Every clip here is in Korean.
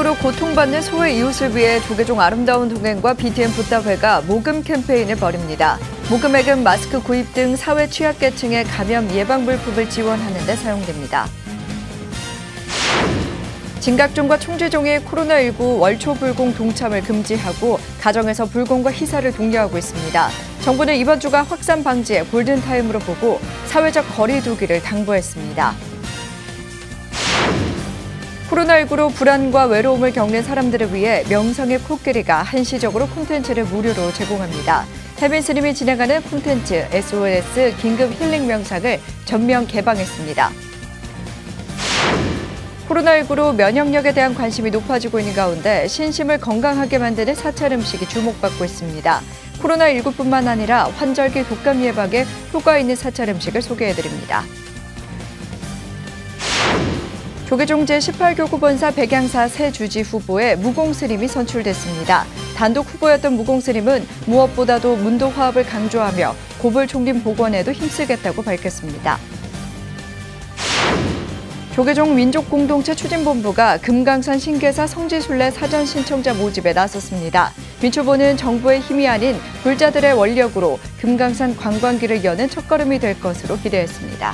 코로나19로 고통받는 소외 이웃을 위해 조계종 아름다운 동행과 BTN 붓다회가 모금 캠페인을 벌입니다. 모금액은 마스크 구입 등 사회 취약계층의 감염 예방 물품을 지원하는 데 사용됩니다. 진각종과 충주종이 코로나19 월초 불공 동참을 금지하고 가정에서 불공과 희사를 독려하고 있습니다. 정부는 이번 주가 확산 방지의 골든타임으로 보고 사회적 거리 두기를 당부했습니다. 코로나19로 불안과 외로움을 겪는 사람들을 위해 명성의 코끼리가 한시적으로 콘텐츠를 무료로 제공합니다. 해빈스님이 진행하는 콘텐츠 SOS 긴급 힐링 명상을 전면 개방했습니다. 코로나19로 면역력에 대한 관심이 높아지고 있는 가운데 신심을 건강하게 만드는 사찰 음식이 주목받고 있습니다. 코로나19뿐만 아니라 환절기 독감 예방에 효과 있는 사찰 음식을 소개해드립니다. 조계종 제18교구 본사 백양사 새 주지 후보에 무공스님이 선출됐습니다. 단독 후보였던 무공스님은 무엇보다도 문도 화합을 강조하며 고불 총림 복원에도 힘쓰겠다고 밝혔습니다. 조계종 민족공동체 추진본부가 금강산 신계사 성지순례 사전 신청자 모집에 나섰습니다. 민초보는 정부의 힘이 아닌 불자들의 원력으로 금강산 관광기를 여는 첫걸음이 될 것으로 기대했습니다.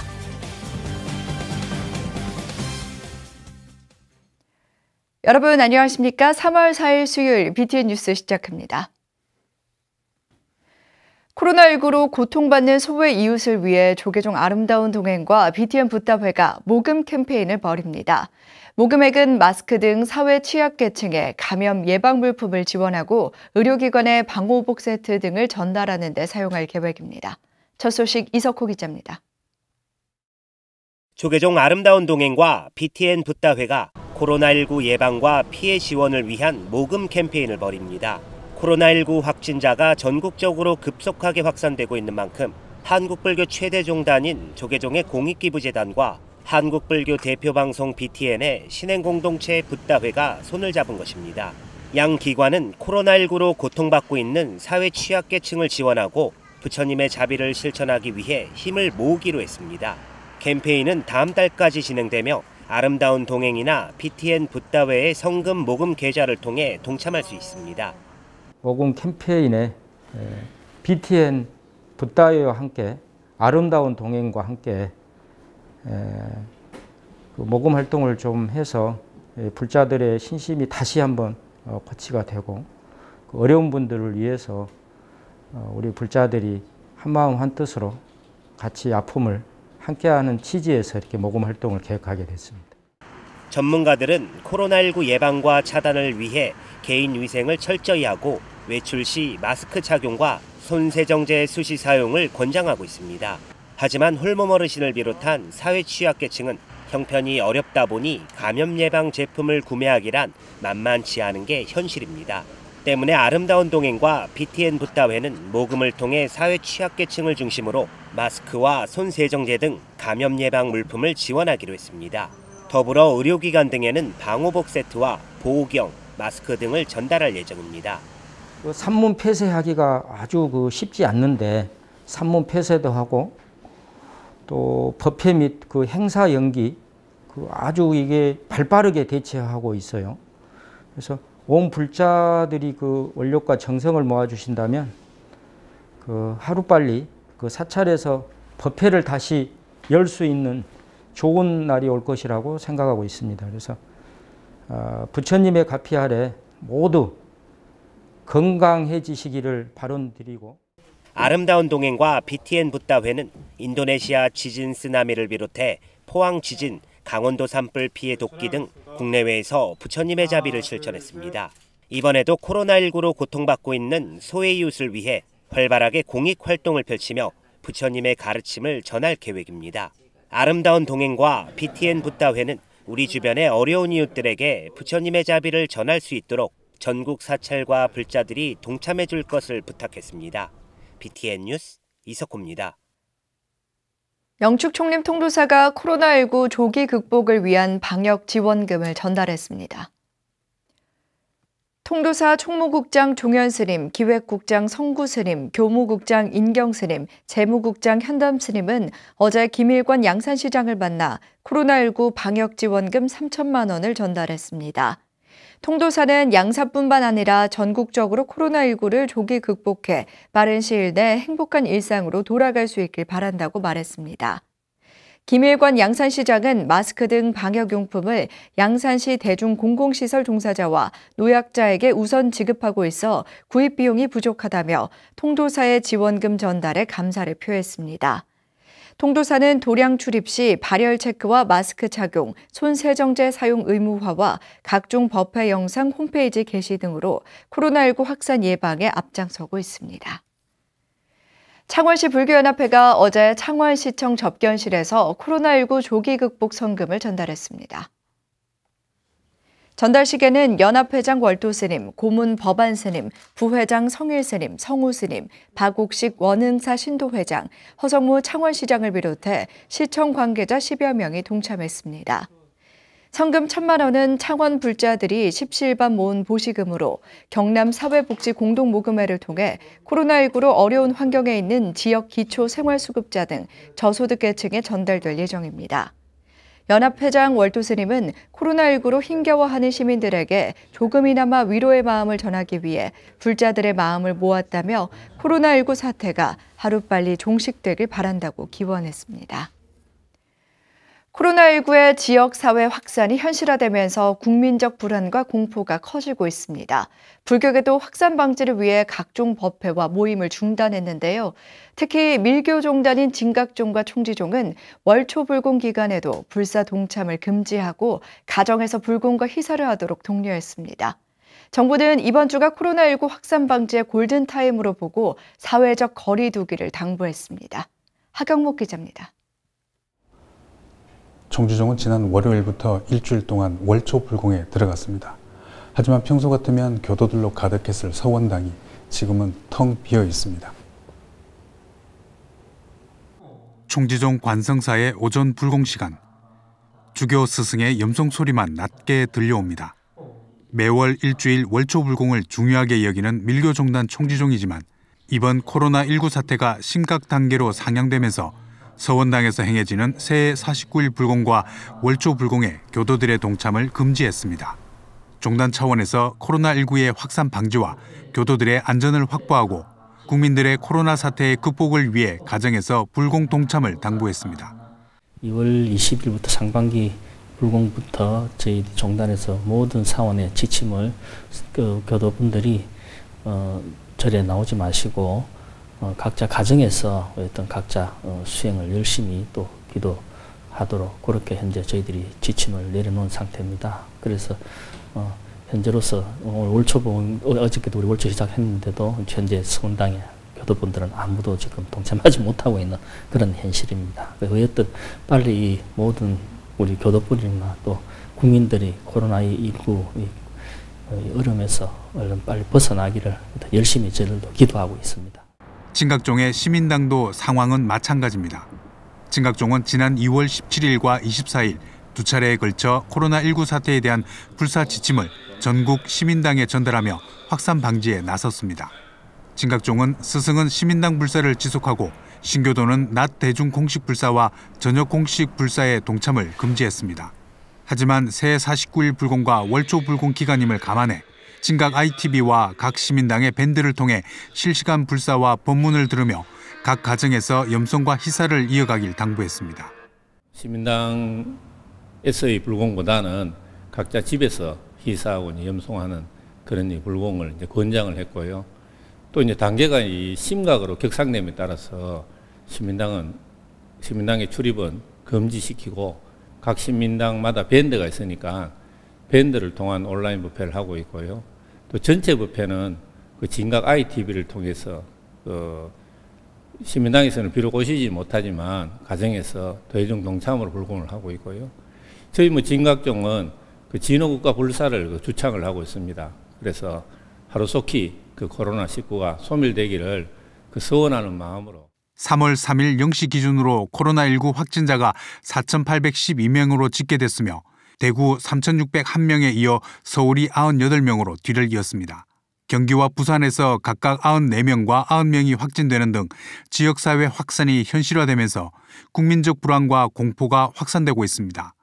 여러분 안녕하십니까? 3월 4일 수요일 BTN 뉴스 시작합니다. 코로나19로 고통받는 소외 이웃을 위해 조계종 아름다운 동행과 BTN 붓다회가 모금 캠페인을 벌입니다. 모금액은 마스크 등 사회 취약계층에 감염 예방 물품을 지원하고 의료기관의 방호복 세트 등을 전달하는 데 사용할 계획입니다. 첫 소식 이석호 기자입니다. 조계종 아름다운 동행과 BTN 붓다회가 코로나19 예방과 피해 지원을 위한 모금 캠페인을 벌입니다. 코로나19 확진자가 전국적으로 급속하게 확산되고 있는 만큼 한국불교 최대 종단인 조계종의 공익기부재단과 한국불교 대표방송 BTN의 신행공동체 붓다회가 손을 잡은 것입니다. 양 기관은 코로나19로 고통받고 있는 사회 취약계층을 지원하고 부처님의 자비를 실천하기 위해 힘을 모으기로 했습니다. 캠페인은 다음 달까지 진행되며 아름다운 동행이나 BTN 붓다회의 성금 모금 계좌를 통해 동참할 수 있습니다. 모금 캠페인에 BTN 붓다회와 함께 아름다운 동행과 함께 모금 활동을 좀 해서 불자들의 신심이 다시 한번 고치가 되고 어려운 분들을 위해서 우리 불자들이 한마음 한뜻으로 같이 아픔을 함께하는 취지에서 이렇게 모금 활동을 계획하게 됐습니다. 전문가들은 코로나19 예방과 차단을 위해 개인 위생을 철저히 하고 외출 시 마스크 착용과 손 세정제 수시 사용을 권장하고 있습니다. 하지만 홀몸 어르신을 비롯한 사회 취약계층은 형편이 어렵다 보니 감염 예방 제품을 구매하기란 만만치 않은 게 현실입니다. 때문에 아름다운 동행과 BTN 붓다회는 모금을 통해 사회 취약계층을 중심으로 마스크와 손 세정제 등 감염 예방 물품을 지원하기로 했습니다. 더불어 의료기관 등에는 방호복 세트와 보호경, 마스크 등을 전달할 예정입니다. 산문 폐쇄하기가 아주 쉽지 않는데 산문 폐쇄도 하고 또 법회 및 행사 연기 아주 이게 발빠르게 대처하고 있어요. 그래서 온 불자들이 원력과 정성을 모아주신다면 하루빨리 사찰에서 법회를 다시 열 수 있는 좋은 날이 올 것이라고 생각하고 있습니다. 그래서 부처님의 가피 아래 모두 건강해지시기를 바람드리고 아름다운 동행과 BTN 붓다회는 인도네시아 지진 쓰나미를 비롯해 포항 지진, 강원도 산불 피해 돕기 등 국내외에서 부처님의 자비를 실천했습니다. 이번에도 코로나19로 고통받고 있는 소외 이웃을 위해 활발하게 공익 활동을 펼치며 부처님의 가르침을 전할 계획입니다. 아름다운 동행과 BTN 붓다회는 우리 주변의 어려운 이웃들에게 부처님의 자비를 전할 수 있도록 전국 사찰과 불자들이 동참해 줄 것을 부탁했습니다. BTN 뉴스 이석호입니다. 영축 총림 통도사가 코로나19 조기 극복을 위한 방역 지원금을 전달했습니다. 통도사 총무국장 종현스님, 기획국장 성구스님, 교무국장 인경스님, 재무국장 현담스님은 어제 김일권 양산시장을 만나 코로나19 방역지원금 3천만 원을 전달했습니다. 통도사는 양산뿐만 아니라 전국적으로 코로나19를 조기 극복해 빠른 시일 내 행복한 일상으로 돌아갈 수 있길 바란다고 말했습니다. 김일권 양산시장은 마스크 등 방역용품을 양산시 대중공공시설 종사자와 노약자에게 우선 지급하고 있어 구입 비용이 부족하다며 통도사의 지원금 전달에 감사를 표했습니다. 통도사는 도량 출입 시 발열 체크와 마스크 착용, 손 세정제 사용 의무화와 각종 법회 영상 홈페이지 게시 등으로 코로나19 확산 예방에 앞장서고 있습니다. 창원시 불교연합회가 어제 창원시청 접견실에서 코로나19 조기 극복 성금을 전달했습니다. 전달식에는 연합회장 월도스님, 고문 법안스님, 부회장 성일스님, 성우스님, 박옥식 원흥사 신도회장, 허성무 창원시장을 비롯해 시청 관계자 10여 명이 동참했습니다. 성금 1,000만 원은 창원 불자들이 십시일반 모은 보시금으로 경남 사회복지공동모금회를 통해 코로나19로 어려운 환경에 있는 지역 기초생활수급자 등 저소득계층에 전달될 예정입니다. 연합회장 월도스님은 코로나19로 힘겨워하는 시민들에게 조금이나마 위로의 마음을 전하기 위해 불자들의 마음을 모았다며 코로나19 사태가 하루빨리 종식되길 바란다고 기원했습니다. 코로나19의 지역사회 확산이 현실화되면서 국민적 불안과 공포가 커지고 있습니다. 불교계도 확산 방지를 위해 각종 법회와 모임을 중단했는데요. 특히 밀교종단인 진각종과 총지종은 월초불공 기간에도 불사 동참을 금지하고 가정에서 불공과 희사를 하도록 독려했습니다. 정부는 이번 주가 코로나19 확산 방지의 골든타임으로 보고 사회적 거리 두기를 당부했습니다. 하경목 기자입니다. 총지종은 지난 월요일부터 일주일 동안 월초 불공에 들어갔습니다. 하지만 평소 같으면 교도들로 가득했을 서원당이 지금은 텅 비어 있습니다. 총지종 관성사의 오전 불공 시간. 주교 스승의 염송 소리만 낮게 들려옵니다. 매월 일주일 월초 불공을 중요하게 여기는 밀교종단 총지종이지만 이번 코로나19 사태가 심각 단계로 상향되면서 서원당에서 행해지는 새해 49일 불공과 월초 불공에 교도들의 동참을 금지했습니다. 종단 차원에서 코로나19의 확산 방지와 교도들의 안전을 확보하고 국민들의 코로나 사태의 극복을 위해 가정에서 불공 동참을 당부했습니다. 2월 20일부터 상반기 불공부터 저희 종단에서 모든 사원의 지침을 교도분들이 절에 나오지 마시고 각자 가정에서 어떤 각자 수행을 열심히 또 기도하도록 그렇게 현재 저희들이 지침을 내려놓은 상태입니다. 그래서 현재로서 오늘 월초봉 어저께도 우리 월초 시작했는데도 현재 서원당에 교도분들은 아무도 지금 동참하지 못하고 있는 그런 현실입니다. 어쨌든 빨리 이 모든 우리 교도분이나 또 국민들이 코로나19 어려움에서 얼른 빨리 벗어나기를 열심히 저희들도 기도하고 있습니다. 진각종의 시민당도 상황은 마찬가지입니다. 진각종은 지난 2월 17일과 24일 두 차례에 걸쳐 코로나19 사태에 대한 불사 지침을 전국 시민당에 전달하며 확산 방지에 나섰습니다. 진각종은 스승은 시민당 불사를 지속하고 신교도는 낮 대중 공식 불사와 저녁 공식 불사의 동참을 금지했습니다. 하지만 새해 49일 불공과 월초 불공 기간임을 감안해 진각 ITV와 각 시민당의 밴드를 통해 실시간 불사와 법문을 들으며 각 가정에서 염송과 희사를 이어가길 당부했습니다. 시민당에서의 불공보다는 각자 집에서 희사하고 염송하는 그런 불공을 이제 권장을 했고요. 또 이제 단계가 이 심각으로 격상됨에 따라서 시민당의 출입은 금지시키고 각 시민당마다 밴드가 있으니까 밴드를 통한 온라인 부패를 하고 있고요. 또 전체 부패는 그 진각 ITV를 통해서 시민당에서는 비록 오시지 못하지만 가정에서 대중 동참으로 불공을 하고 있고요. 저희 진각종은 그 진호국가 불사를 주창을 하고 있습니다. 그래서 하루속히 그 코로나19가 소멸되기를 서원하는 마음으로. 3월 3일 0시 기준으로 코로나19 확진자가 4,812명으로 집계됐으며 대구 3,601명에 이어 서울이 98명으로 뒤를 이었습니다. 경기와 부산에서 각각 94명과 90명이 확진되는 등 지역사회 확산이 현실화되면서 국민적 불안과 공포가 확산되고 있습니다.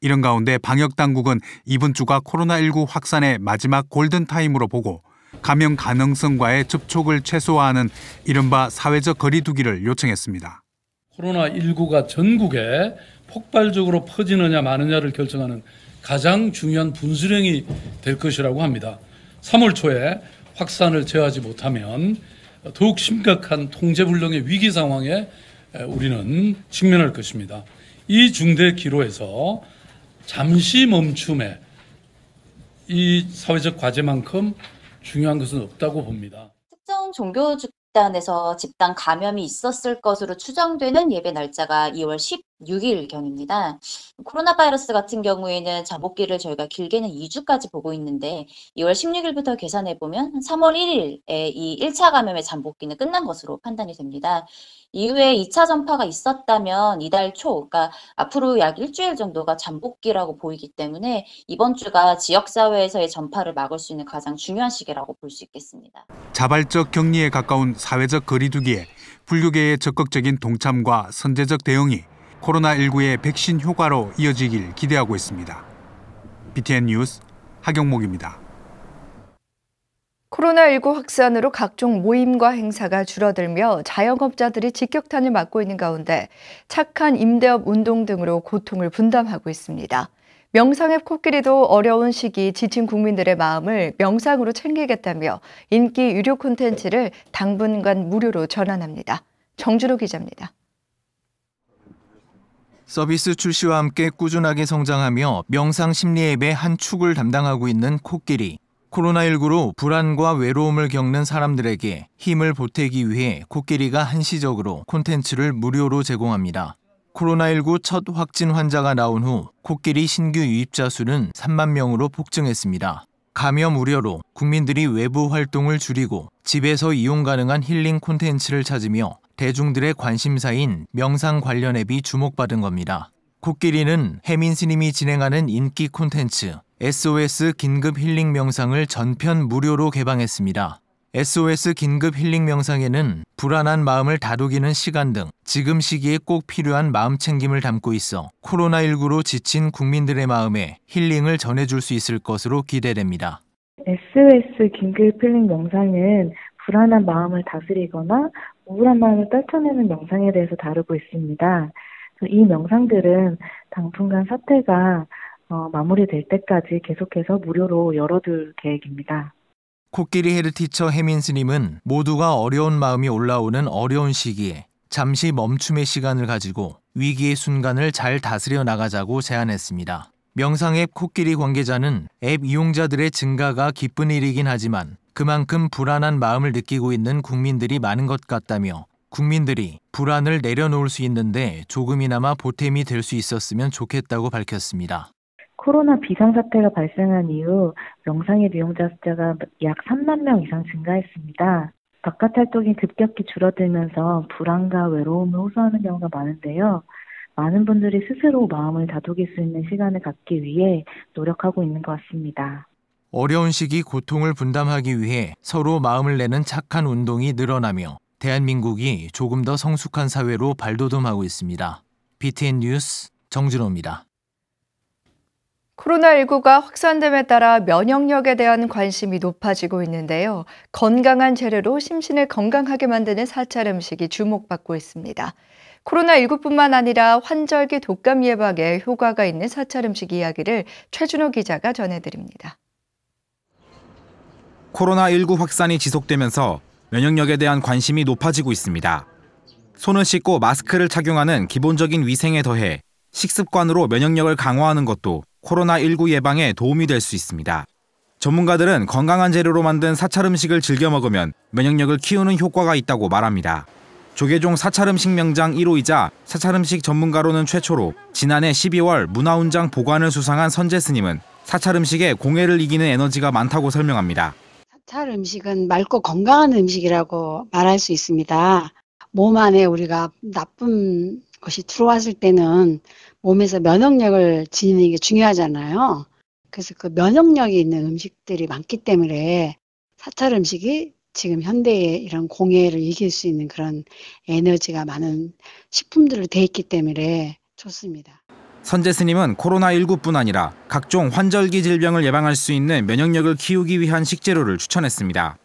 이런 가운데 방역당국은 이번 주가 코로나19 확산의 마지막 골든타임으로 보고 감염 가능성과의 접촉을 최소화하는 이른바 사회적 거리 두기를 요청했습니다. 코로나19가 전국에 폭발적으로 퍼지느냐 마느냐를 결정하는 가장 중요한 분수령이 될 것이라고 합니다. 3월 초에 확산을 제어하지 못하면 더욱 심각한 통제불능의 위기 상황에 우리는 직면할 것입니다. 이 중대 기로에서 잠시 멈춤에 이 사회적 과제만큼 중요한 것은 없다고 봅니다. 특정 종교 집단에서 집단 감염이 있었을 것으로 추정되는 예배 날짜가 2월 16일경입니다. 코로나 바이러스 같은 경우에는 잠복기를 저희가 길게는 2주까지 보고 있는데 2월 16일부터 계산해 보면 3월 1일에 이 1차 감염의 잠복기는 끝난 것으로 판단이 됩니다. 이후에 2차 전파가 있었다면 이달 초, 그러니까 앞으로 약 일주일 정도가 잠복기라고 보이기 때문에 이번 주가 지역사회에서의 전파를 막을 수 있는 가장 중요한 시기라고 볼 수 있겠습니다. 자발적 격리에 가까운 사회적 거리두기에 불교계의 적극적인 동참과 선제적 대응이 코로나19의 백신 효과로 이어지길 기대하고 있습니다. BTN 뉴스 하경목입니다. 코로나19 확산으로 각종 모임과 행사가 줄어들며 자영업자들이 직격탄을 맞고 있는 가운데 착한 임대업 운동 등으로 고통을 분담하고 있습니다. 명상앱 코끼리도 어려운 시기 지친 국민들의 마음을 명상으로 챙기겠다며 인기 유료 콘텐츠를 당분간 무료로 전환합니다. 정준호 기자입니다. 서비스 출시와 함께 꾸준하게 성장하며 명상 심리 앱의 한 축을 담당하고 있는 코끼리. 코로나19로 불안과 외로움을 겪는 사람들에게 힘을 보태기 위해 코끼리가 한시적으로 콘텐츠를 무료로 제공합니다. 코로나19 첫 확진 환자가 나온 후 코끼리 신규 유입자 수는 3만 명으로 폭증했습니다. 감염 우려로 국민들이 외부 활동을 줄이고 집에서 이용 가능한 힐링 콘텐츠를 찾으며 대중들의 관심사인 명상 관련 앱이 주목받은 겁니다. 코끼리는 혜민 스님이 진행하는 인기 콘텐츠 SOS 긴급 힐링 명상을 전편 무료로 개방했습니다. SOS 긴급 힐링 명상에는 불안한 마음을 다독이는 시간 등 지금 시기에 꼭 필요한 마음 챙김을 담고 있어 코로나19로 지친 국민들의 마음에 힐링을 전해줄 수 있을 것으로 기대됩니다. SOS 긴급 힐링 명상은 불안한 마음을 다스리거나 우울한 마음을 떨쳐내는 명상에 대해서 다루고 있습니다. 이 명상들은 당분간 사태가 마무리될 때까지 계속해서 무료로 열어둘 계획입니다. 코끼리 헤드티처 혜민 스님은 모두가 어려운 마음이 올라오는 어려운 시기에 잠시 멈춤의 시간을 가지고 위기의 순간을 잘 다스려 나가자고 제안했습니다. 명상 앱 코끼리 관계자는 앱 이용자들의 증가가 기쁜 일이긴 하지만 그만큼 불안한 마음을 느끼고 있는 국민들이 많은 것 같다며 국민들이 불안을 내려놓을 수 있는데 조금이나마 보탬이 될 수 있었으면 좋겠다고 밝혔습니다. 코로나 비상사태가 발생한 이후 명상앱 이용자 숫자가 약 3만 명 이상 증가했습니다. 바깥 활동이 급격히 줄어들면서 불안과 외로움을 호소하는 경우가 많은데요. 많은 분들이 스스로 마음을 다독일 수 있는 시간을 갖기 위해 노력하고 있는 것 같습니다. 어려운 시기 고통을 분담하기 위해 서로 마음을 내는 착한 운동이 늘어나며 대한민국이 조금 더 성숙한 사회로 발돋움하고 있습니다. BTN 뉴스 정준호입니다. 코로나19가 확산됨에 따라 면역력에 대한 관심이 높아지고 있는데요. 건강한 재료로 심신을 건강하게 만드는 사찰 음식이 주목받고 있습니다. 코로나19뿐만 아니라 환절기 독감 예방에 효과가 있는 사찰 음식 이야기를 최준호 기자가 전해드립니다. 코로나19 확산이 지속되면서 면역력에 대한 관심이 높아지고 있습니다. 손을 씻고 마스크를 착용하는 기본적인 위생에 더해 식습관으로 면역력을 강화하는 것도 코로나19 예방에 도움이 될 수 있습니다. 전문가들은 건강한 재료로 만든 사찰 음식을 즐겨 먹으면 면역력을 키우는 효과가 있다고 말합니다. 조계종 사찰 음식 명장 1호이자 사찰 음식 전문가로는 최초로 지난해 12월 문화훈장 보관을 수상한 선재 스님은 사찰 음식에 공해를 이기는 에너지가 많다고 설명합니다. 사찰 음식은 맑고 건강한 음식이라고 말할 수 있습니다. 몸 안에 우리가 나쁜 것이 들어왔을 때는 몸에서 면역력을 지니는 게 중요하잖아요. 그래서 그 면역력이 있는 음식들이 많기 때문에 사찰 음식이 지금 현대의 이런 공해를 이길 수 있는 그런 에너지가 많은 식품들로 돼 있기 때문에 좋습니다. 선재 스님은 코로나19뿐 아니라 각종 환절기 질병을 예방할 수 있는 면역력을 키우기 위한 식재료를 추천했습니다.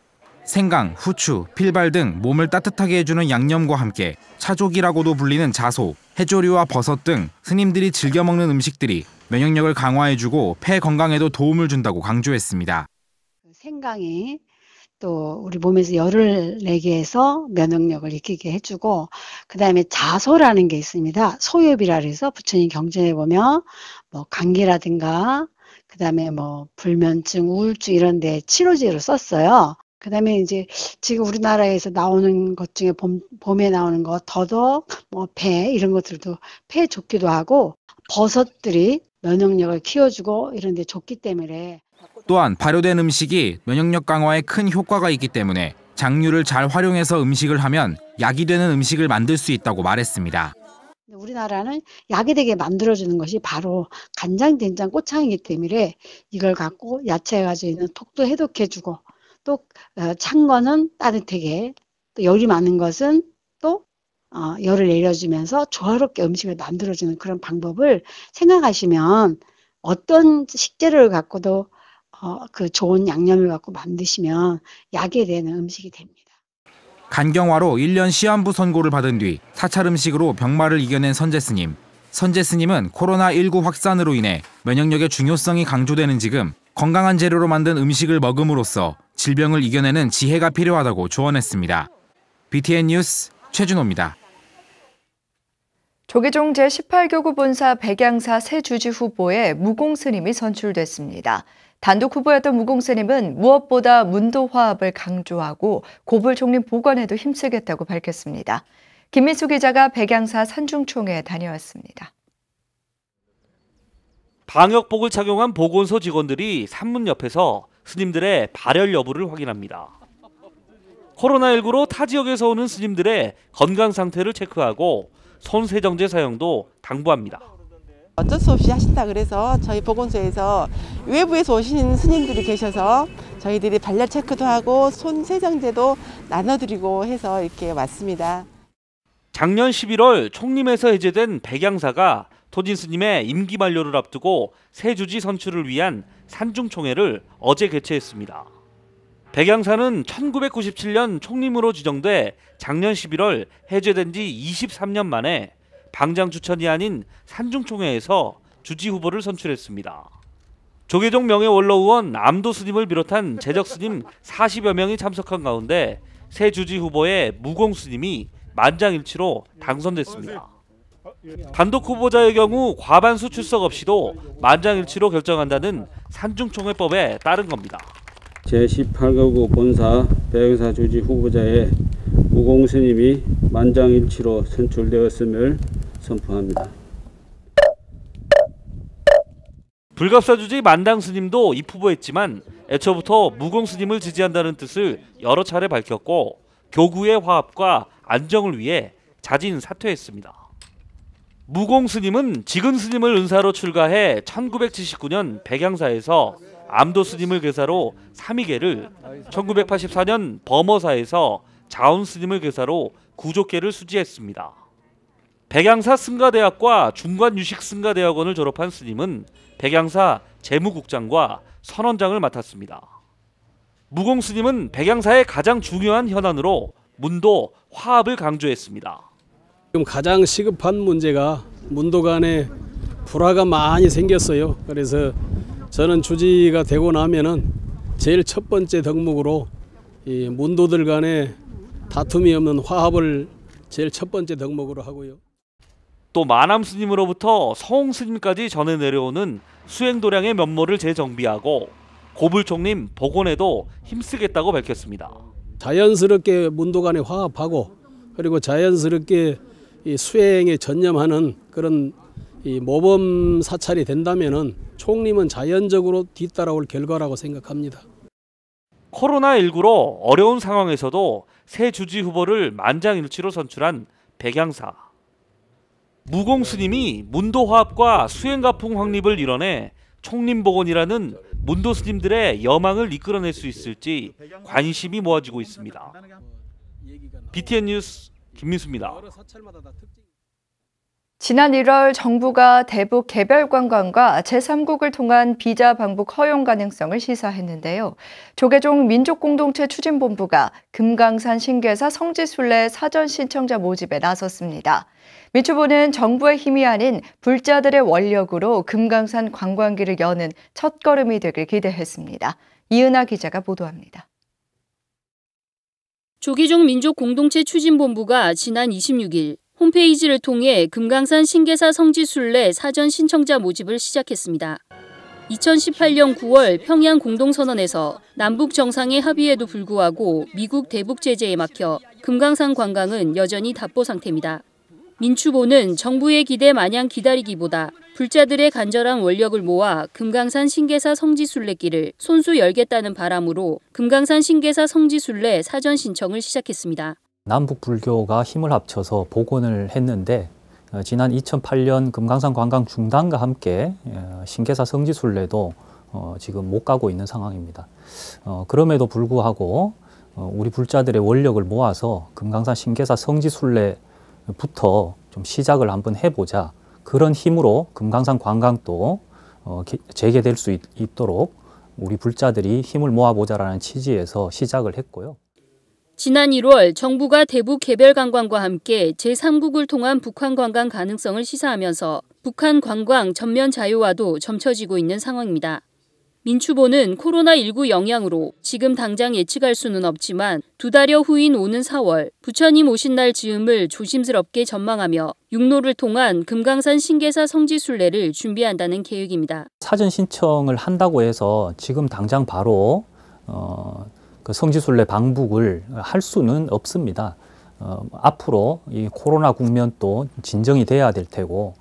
생강, 후추, 필발 등 몸을 따뜻하게 해주는 양념과 함께 차족이라고도 불리는 자소, 해조류와 버섯 등 스님들이 즐겨 먹는 음식들이 면역력을 강화해주고 폐 건강에도 도움을 준다고 강조했습니다. 생강이 또 우리 몸에서 열을 내게 해서 면역력을 익히게 해주고, 그 다음에 자소라는 게 있습니다. 소엽이라 해서 부처님 경전에 보면 뭐 감기라든가 그 다음에 뭐 불면증, 우울증 이런 데 치료제로 썼어요. 그 다음에 이제 지금 우리나라에서 나오는 것 중에 봄에 나오는 거 더덕, 뭐 배 이런 것들도 폐에 좋기도 하고, 버섯들이 면역력을 키워주고 이런 데 좋기 때문에. 또한 발효된 음식이 면역력 강화에 큰 효과가 있기 때문에 장류를 잘 활용해서 음식을 하면 약이 되는 음식을 만들 수 있다고 말했습니다. 우리나라는 약이 되게 만들어주는 것이 바로 간장, 된장, 꼬창이기 때문에 이걸 갖고 야채가 가지고 있는 톡도 해독해주고, 또 찬 거는 따뜻하게, 또 열이 많은 것은 또 열을 내려주면서 조화롭게 음식을 만들어주는 그런 방법을 생각하시면 어떤 식재료를 갖고도 그 좋은 양념을 갖고 만드시면 약이 되는 음식이 됩니다. 간경화로 1년 시한부 선고를 받은 뒤 사찰 음식으로 병마를 이겨낸 선재 스님. 선재 스님은 코로나19 확산으로 인해 면역력의 중요성이 강조되는 지금 건강한 재료로 만든 음식을 먹음으로써 질병을 이겨내는 지혜가 필요하다고 조언했습니다. BTN 뉴스 최준호입니다. 조계종 제18교구 본사 백양사 새 주지 후보에 무공스님이 선출됐습니다. 단독 후보였던 무공스님은 무엇보다 문도화합을 강조하고 고불총림 복원에도 힘쓰겠다고 밝혔습니다. 김민수 기자가 백양사 산중총회에 다녀왔습니다. 방역복을 착용한 보건소 직원들이 산문 옆에서 스님들의 발열 여부를 확인합니다. 코로나19로 타 지역에서 오는 스님들의 건강 상태를 체크하고 손 세정제 사용도 당부합니다. 어쩔 수 없이 하신다 그래서 저희 보건소에서 외부에서 오신 스님들이 계셔서 저희들이 발열 체크도 하고 손 세정제도 나눠드리고 해서 이렇게 왔습니다. 작년 11월 총림에서 해제된 백양사가 토진 스님의 임기 만료를 앞두고 새 주지 선출을 위한 산중총회를 어제 개최했습니다. 백양사는 1997년 총림으로 지정돼 작년 11월 해제된 지 23년 만에 방장 추천이 아닌 산중총회에서 주지 후보를 선출했습니다. 조계종 명예원로의원 암도 스님을 비롯한 재적 스님 40여 명이 참석한 가운데 새 주지 후보의 무공 스님이 만장일치로 당선됐습니다. 단독 후보자의 경우 과반수 출석 없이도 만장일치로 결정한다는 산중총회법에 따른 겁니다. 제18교구 본사 백양사 주지 후보자의 무공 스님이 만장일치로 선출되었음을 선포합니다. 불갑사 주지 만당 스님도 입후보했지만 애초부터 무공 스님을 지지한다는 뜻을 여러 차례 밝혔고 교구의 화합과 안정을 위해 자진 사퇴했습니다. 무공 스님은 지근 스님을 은사로 출가해 1979년 백양사에서 암도 스님을 괴사로 삼위계를, 1984년 범어사에서 자운 스님을 괴사로 구족계를 수지했습니다. 백양사 승가대학과 중관유식승가대학원을 졸업한 스님은 백양사 재무국장과 선원장을 맡았습니다. 무공 스님은 백양사의 가장 중요한 현안으로 문도 화합을 강조했습니다. 지금 가장 시급한 문제가 문도 간에 불화가 많이 생겼어요. 그래서 저는 주지가 되고 나면은 제일 첫 번째 덕목으로 이 문도들 간에 다툼이 없는 화합을 제일 첫 번째 덕목으로 하고요. 또 만암 스님으로부터 서홍 스님까지 전해 내려오는 수행도량의 면모를 재정비하고 고불총림 복원에도 힘쓰겠다고 밝혔습니다. 자연스럽게 문도 간에 화합하고 그리고 자연스럽게 이 수행에 전념하는 그런 이 모범 사찰이 된다면은 총림은 자연적으로 뒤따라올 결과라고 생각합니다. 코로나19로 어려운 상황에서도 새 주지 후보를 만장일치로 선출한 백양사. 무공 스님이 문도 화합과 수행가풍 확립을 이뤄내 총림복원이라는 문도 스님들의 여망을 이끌어낼 수 있을지 관심이 모아지고 있습니다. BTN 뉴스 김민수입니다. 지난 1월 정부가 대북 개별 관광과 제3국을 통한 비자 방북 허용 가능성을 시사했는데요. 조계종 민족공동체 추진본부가 금강산 신계사 성지순례 사전 신청자 모집에 나섰습니다. 민추보는 정부의 힘이 아닌 불자들의 원력으로 금강산 관광기를 여는 첫걸음이 되길 기대했습니다. 이은하 기자가 보도합니다. 조계종 민족공동체 추진본부가 지난 26일 홈페이지를 통해 금강산 신계사 성지순례 사전 신청자 모집을 시작했습니다. 2018년 9월 평양 공동선언에서 남북 정상의 합의에도 불구하고 미국 대북 제재에 막혀 금강산 관광은 여전히 답보 상태입니다. 민추보는 정부의 기대 마냥 기다리기보다 불자들의 간절한 원력을 모아 금강산 신계사 성지순례길을 손수 열겠다는 바람으로 금강산 신계사 성지순례 사전 신청을 시작했습니다. 남북 불교가 힘을 합쳐서 복원을 했는데 지난 2008년 금강산 관광 중단과 함께 신계사 성지순례도 지금 못 가고 있는 상황입니다. 그럼에도 불구하고 우리 불자들의 원력을 모아서 금강산 신계사 성지순례부터 좀 시작을 한번 해보자. 그런 힘으로 금강산 관광도 재개될 수 있도록 우리 불자들이 힘을 모아보자라는 취지에서 시작을 했고요. 지난 1월 정부가 대북 개별 관광과 함께 제3국을 통한 북한 관광 가능성을 시사하면서 북한 관광 전면 자유화도 점쳐지고 있는 상황입니다. 민추보는 코로나19 영향으로 지금 당장 예측할 수는 없지만 2달여 후인 오는 4월 부처님 오신 날 즈음을 조심스럽게 전망하며 육로를 통한 금강산 신계사 성지순례를 준비한다는 계획입니다. 사전 신청을 한다고 해서 지금 당장 바로 그 성지순례 방북을 할 수는 없습니다. 앞으로 이 코로나 국면도 진정이 돼야 될 테고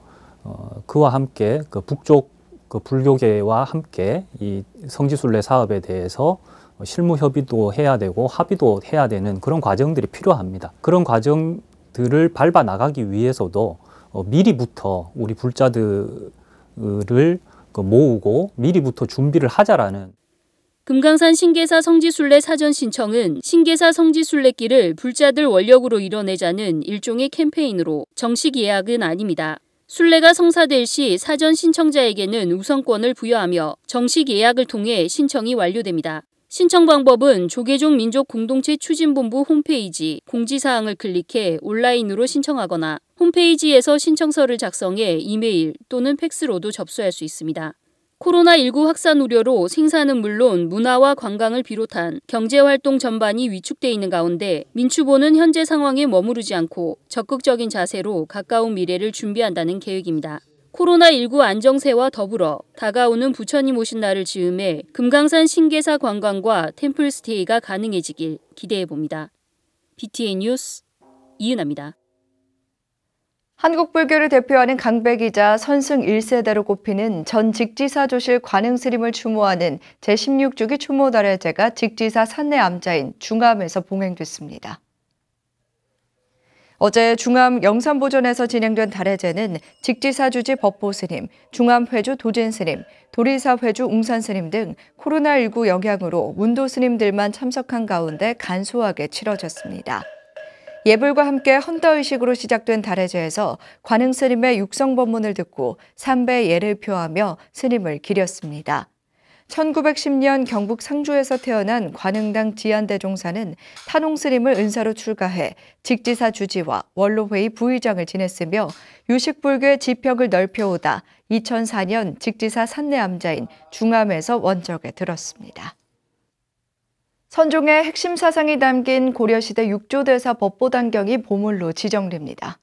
그와 함께 그 북쪽 그 불교계와 함께 이 성지순례 사업에 대해서 실무 협의도 해야 되고 합의도 해야 되는 그런 과정들이 필요합니다. 그런 과정들을 밟아 나가기 위해서도 미리부터 우리 불자들을 모으고 미리부터 준비를 하자라는. 금강산 신계사 성지순례 사전 신청은 신계사 성지순례길을 불자들 원력으로 이뤄내자는 일종의 캠페인으로 정식 예약은 아닙니다. 순례가 성사될 시 사전 신청자에게는 우선권을 부여하며 정식 예약을 통해 신청이 완료됩니다. 신청 방법은 조계종 민족공동체 추진본부 홈페이지 공지사항을 클릭해 온라인으로 신청하거나 홈페이지에서 신청서를 작성해 이메일 또는 팩스로도 접수할 수 있습니다. 코로나19 확산 우려로 생산은 물론 문화와 관광을 비롯한 경제활동 전반이 위축돼 있는 가운데 민추보는 현재 상황에 머무르지 않고 적극적인 자세로 가까운 미래를 준비한다는 계획입니다. 코로나19 안정세와 더불어 다가오는 부처님 오신 날을 즈음해 금강산 신계사 관광과 템플스테이가 가능해지길 기대해봅니다. BTN 뉴스 이은하입니다. 한국 불교를 대표하는 강백이자 선승 1세대로 꼽히는 전 직지사조실 관흥스님을 추모하는 제16주기 추모달해제가 직지사 산내암자인 중암에서 봉행됐습니다. 어제 중암 영산보전에서 진행된 달해제는 직지사주지 법보스님, 중암회주 도진스님, 도리사회주 웅산스님 등 코로나19 영향으로 문도스님들만 참석한 가운데 간소하게 치러졌습니다. 예불과 함께 헌터의식으로 시작된 달해제에서 관흥스님의 육성법문을 듣고 삼배 예를 표하며 스님을 기렸습니다. 1910년 경북 상주에서 태어난 관흥당 지안대종사는 탄홍스님을 은사로 출가해 직지사 주지와 원로회의 부의장을 지냈으며 유식불교의 지평을 넓혀오다 2004년 직지사 산내암자인 중암에서 원적에 들었습니다. 선종의 핵심 사상이 담긴 고려시대 육조대사 법보단경이 보물로 지정됩니다.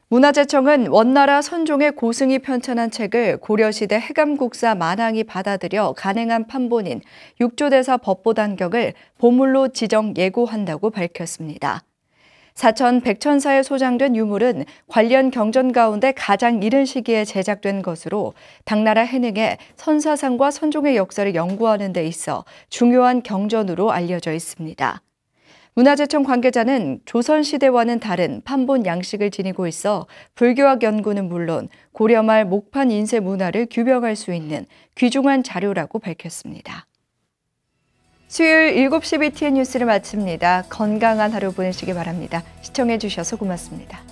문화재청은 원나라 선종의 고승이 편찬한 책을 고려시대 해감국사 만항이 받아들여 간행한 판본인 육조대사 법보단경을 보물로 지정 예고한다고 밝혔습니다. 사천 백천사에 소장된 유물은 관련 경전 가운데 가장 이른 시기에 제작된 것으로 당나라 해능의 선사상과 선종의 역사를 연구하는 데 있어 중요한 경전으로 알려져 있습니다. 문화재청 관계자는 조선시대와는 다른 판본 양식을 지니고 있어 불교학 연구는 물론 고려 말 목판 인쇄 문화를 규명할 수 있는 귀중한 자료라고 밝혔습니다. 수요일 7시 BTN 뉴스를 마칩니다. 건강한 하루 보내시기 바랍니다. 시청해 주셔서 고맙습니다.